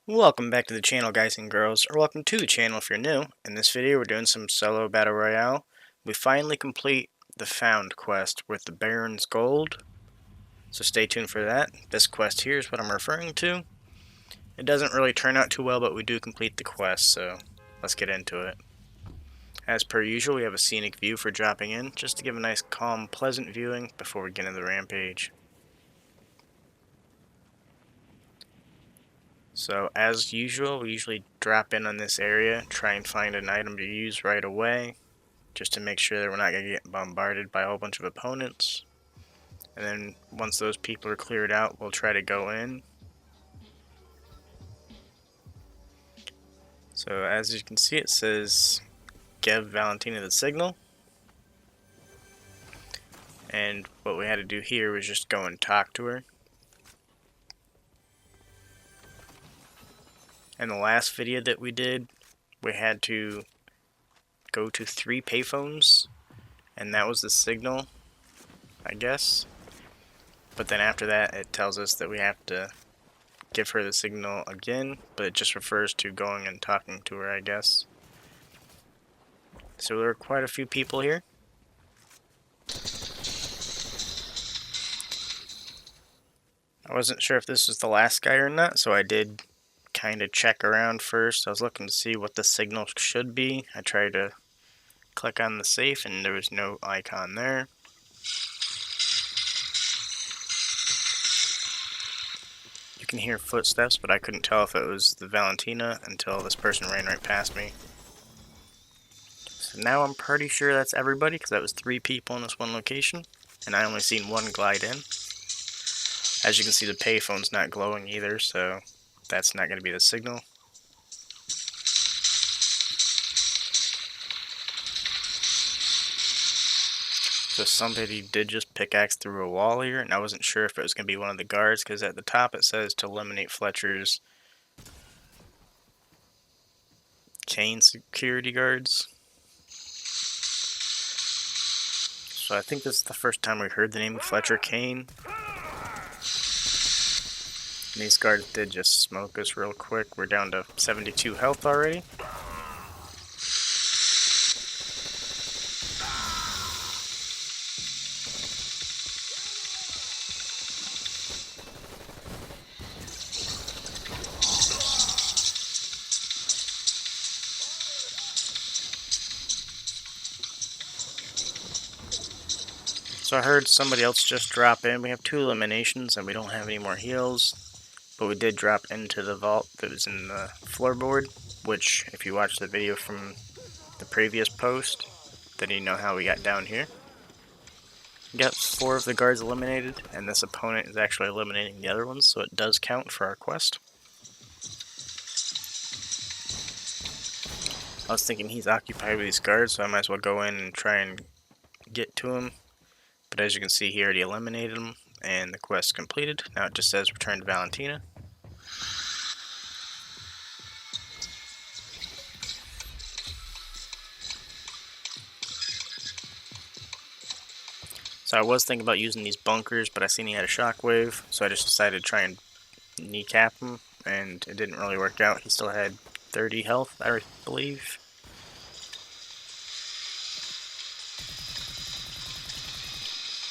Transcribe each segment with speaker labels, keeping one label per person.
Speaker 1: Welcome back to the channel, guys and girls, or welcome to the channel if you're new. In this video we're doing some solo battle royale. We finally complete the found quest with the Baron's Gold, so stay tuned for that. This quest here is what I'm referring to. It doesn't really turn out too well, but we do complete the quest, so let's get into it. As per usual, we have a scenic view for dropping in, just to give a nice calm, pleasant viewing before we get into the rampage. So as usual, we usually drop in on this area, try and find an item to use right away, just to make sure that we're not going to get bombarded by a whole bunch of opponents. And then once those people are cleared out, we'll try to go in. So as you can see, it says give Valentina the signal. And what we had to do here was just go and talk to her. In the last video that we did, we had to go to 3 payphones, and that was the signal, I guess. But then after that, it tells us that we have to give her the signal again, but it just refers to going and talking to her, I guess. So there are quite a few people here. I wasn't sure if this was the last guy or not, so I did kind of check around first. I was looking to see what the signal should be. I tried to click on the safe and there was no icon there. You can hear footsteps, but I couldn't tell if it was the Valentina until this person ran right past me. So now I'm pretty sure that's everybody, because that was 3 people in this one location, and I only seen 1 glide in. As you can see, the payphone's not glowing either, so that's not going to be the signal. So somebody did just pickaxe through a wall here, and I wasn't sure if it was going to be one of the guards, because at the top it says to eliminate Fletcher's chain security guards. So I think this is the first time we heard the name of Fletcher Kane. And these guards did just smoke us real quick. We're down to 72 health already. So I heard somebody else just drop in. We have 2 eliminations and we don't have any more heals. But we did drop into the vault that was in the floorboard, which if you watch the video from the previous post, then you know how we got down here. We got 4 of the guards eliminated, and this opponent is actually eliminating the other ones, so it does count for our quest. I was thinking he's occupied with these guards, so I might as well go in and try and get to him. But as you can see, he already eliminated him, and the quest completed. Now it just says return to Valentina. So I was thinking about using these bunkers, but I seen he had a shockwave, so I just decided to try and kneecap him, and it didn't really work out. He still had 30 health, I believe.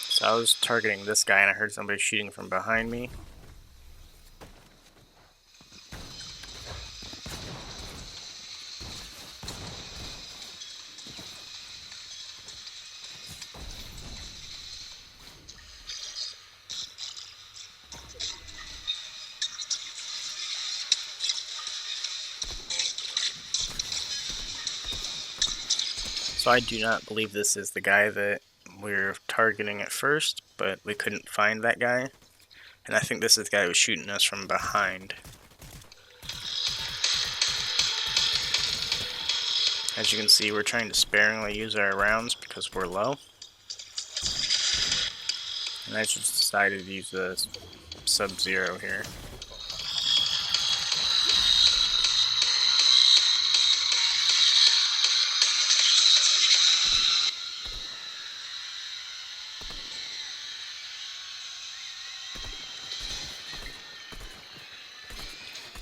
Speaker 1: So I was targeting this guy and I heard somebody shooting from behind me. So I do not believe this is the guy that we're targeting at first, but we couldn't find that guy. And I think this is the guy who was shooting us from behind. As you can see, we're trying to sparingly use our rounds because we're low. And I just decided to use the Sub-Zero here.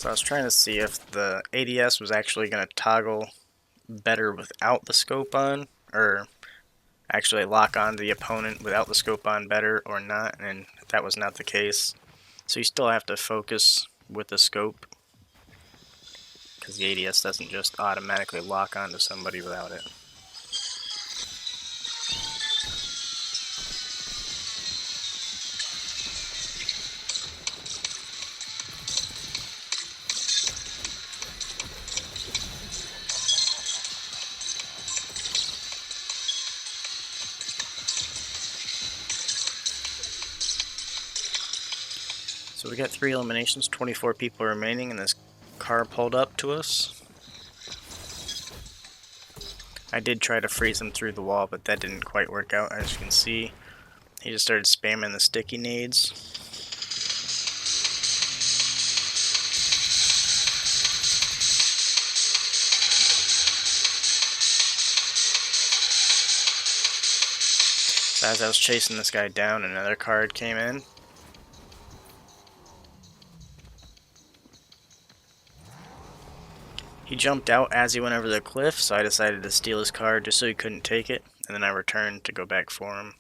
Speaker 1: So I was trying to see if the ADS was actually going to toggle better without the scope on, or actually lock on the opponent without the scope on better or not, and that was not the case. So you still have to focus with the scope, because the ADS doesn't just automatically lock onto somebody without it. So we got 3 eliminations, 24 people remaining, and this car pulled up to us. I did try to freeze him through the wall, but that didn't quite work out. As you can see, he just started spamming the sticky nades. So as I was chasing this guy down, another card came in. He jumped out as he went over the cliff, so I decided to steal his card just so he couldn't take it, and then I returned to go back for him.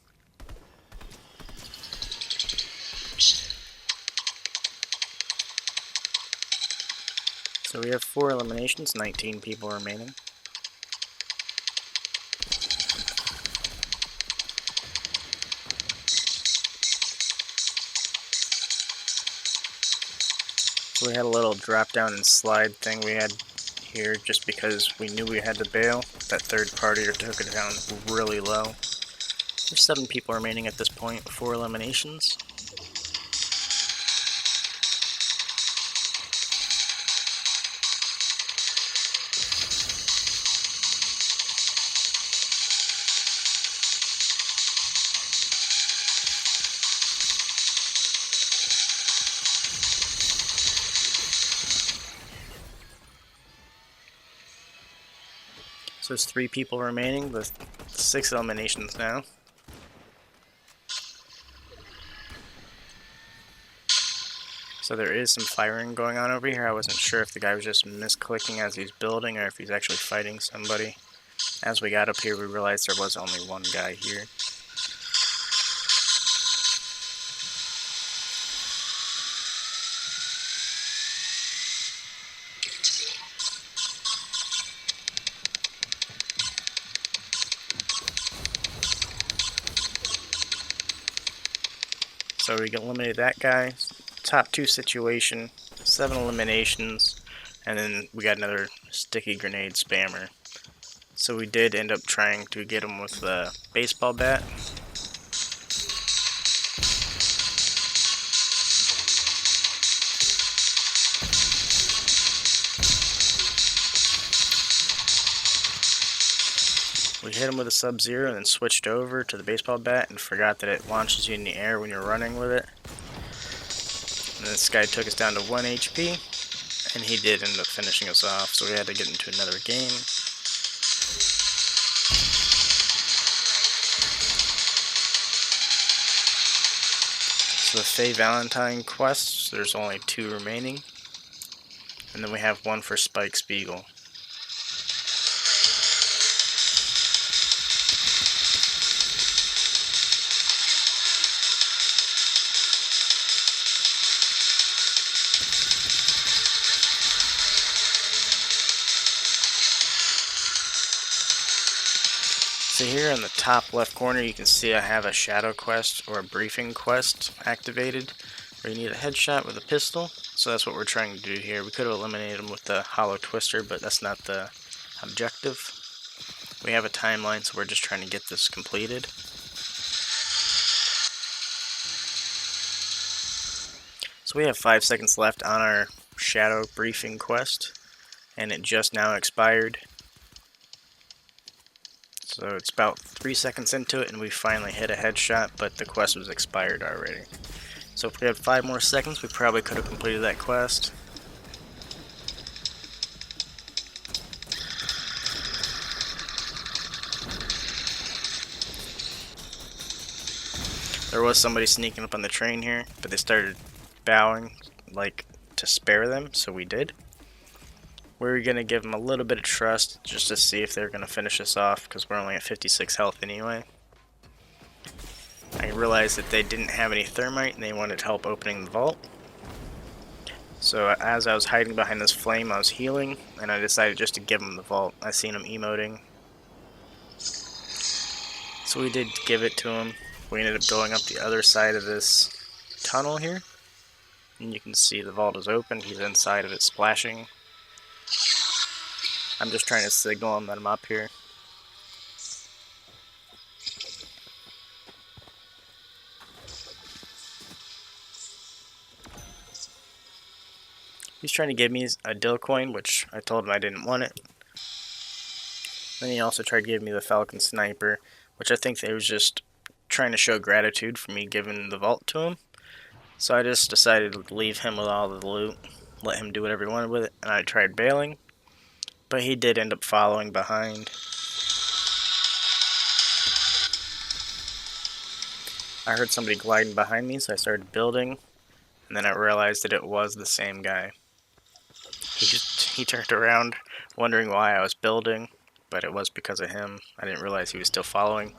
Speaker 1: So we have 4 eliminations, 19 people remaining. So we had a little drop down and slide thing we had here just because we knew we had to bail. That third partier took it down really low. There's 7 people remaining at this point, 4 eliminations. So there's 3 people remaining with 6 eliminations now. So there is some firing going on over here. I wasn't sure if the guy was just misclicking as he's building or if he's actually fighting somebody. As we got up here, we realized there was only one guy here. So we eliminated that guy. Top 2 situation, 7 eliminations, and then we got another sticky grenade spammer. So we did end up trying to get him with a baseball bat. We hit him with a Sub-Zero and then switched over to the baseball bat and forgot that it launches you in the air when you're running with it. And this guy took us down to 1 HP, and he did end up finishing us off, so we had to get into another game. So the Faye Valentine quests, there's only 2 remaining, and then we have 1 for Spike Spiegel. So here in the top left corner you can see I have a shadow quest or a briefing quest activated where you need a headshot with a pistol. So that's what we're trying to do here. We could have eliminated him with the hollow twister, but that's not the objective. We have a timeline, so we're just trying to get this completed. So we have 5 seconds left on our shadow briefing quest, and it just now expired. So it's about 3 seconds into it and we finally hit a headshot, but the quest was expired already. So if we had 5 more seconds, we probably could have completed that quest. There was somebody sneaking up on the train here, but they started bowing, like, to spare them, so we did. We were going to give them a little bit of trust just to see if they're going to finish us off, because we're only at 56 health anyway. I realized that they didn't have any thermite and they wanted help opening the vault. So as I was hiding behind this flame, I was healing, and I decided just to give them the vault. I seen him emoting. So we did give it to him. We ended up going up the other side of this tunnel here. And you can see the vault is open. He's inside of it splashing. I'm just trying to signal him that I'm up here. He's trying to give me a dill coin, which I told him I didn't want it. Then he also tried to give me the Falcon Sniper, which I think they was just trying to show gratitude for me giving the vault to him. So I just decided to leave him with all the loot, let him do whatever he wanted with it, and I tried bailing, but he did end up following behind. I heard somebody gliding behind me, so I started building, and then I realized that it was the same guy. He turned around, wondering why I was building, but it was because of him. I didn't realize he was still following.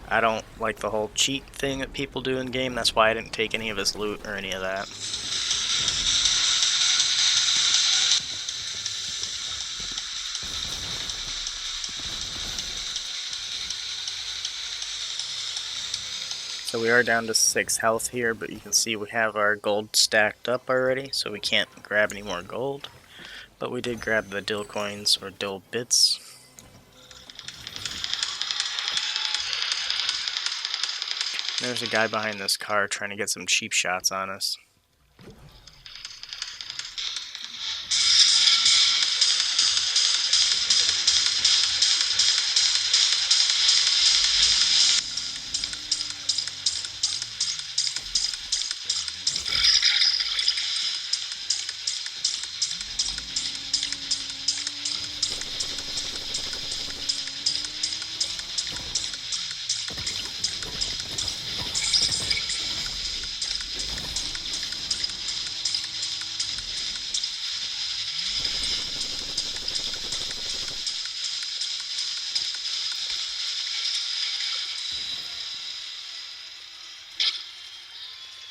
Speaker 1: I don't like the whole cheat thing that people do in game. That's why I didn't take any of his loot or any of that. So we are down to 6 health here, but you can see we have our gold stacked up already, so we can't grab any more gold. But we did grab the dill coins, or dill bits. There's a guy behind this car trying to get some cheap shots on us.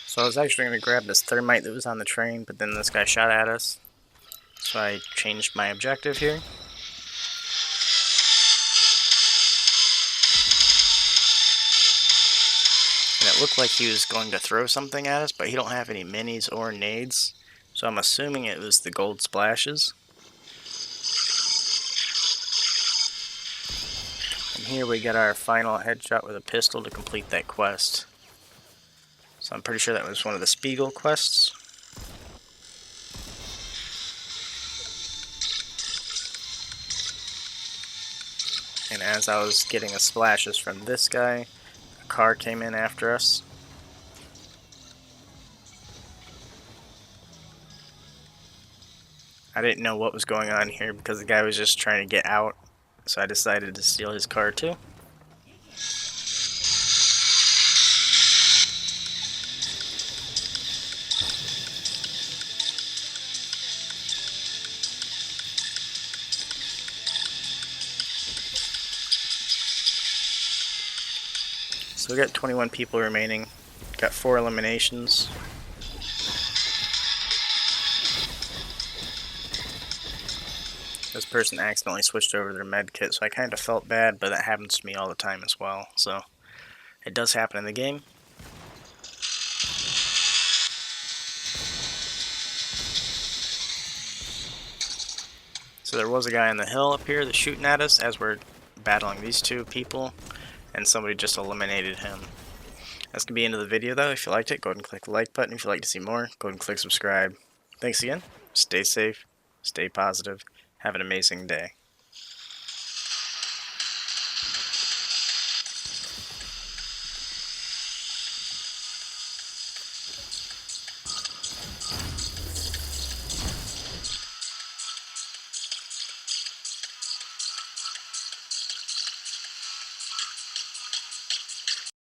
Speaker 1: So I was actually going to grab this thermite that was on the train, but then this guy shot at us. So I changed my objective here. And it looked like he was going to throw something at us, but he don't have any minis or nades. So I'm assuming it was the gold splashes. And here we get our final headshot with a pistol to complete that quest. So I'm pretty sure that was one of the Spiegel quests. And as I was getting the splashes from this guy, a car came in after us. I didn't know what was going on here because the guy was just trying to get out, so I decided to steal his car too. So we got 21 people remaining, got 4 eliminations. This person accidentally switched over their med kit, so I kind of felt bad, but that happens to me all the time as well, so it does happen in the game. So there was a guy on the hill up here that's shooting at us as we're battling these two people, and somebody just eliminated him. That's going to be the end of the video though. If you liked it, go ahead and click the like button. If you'd like to see more, go ahead and click subscribe. Thanks again. Stay safe, stay positive, have an amazing day.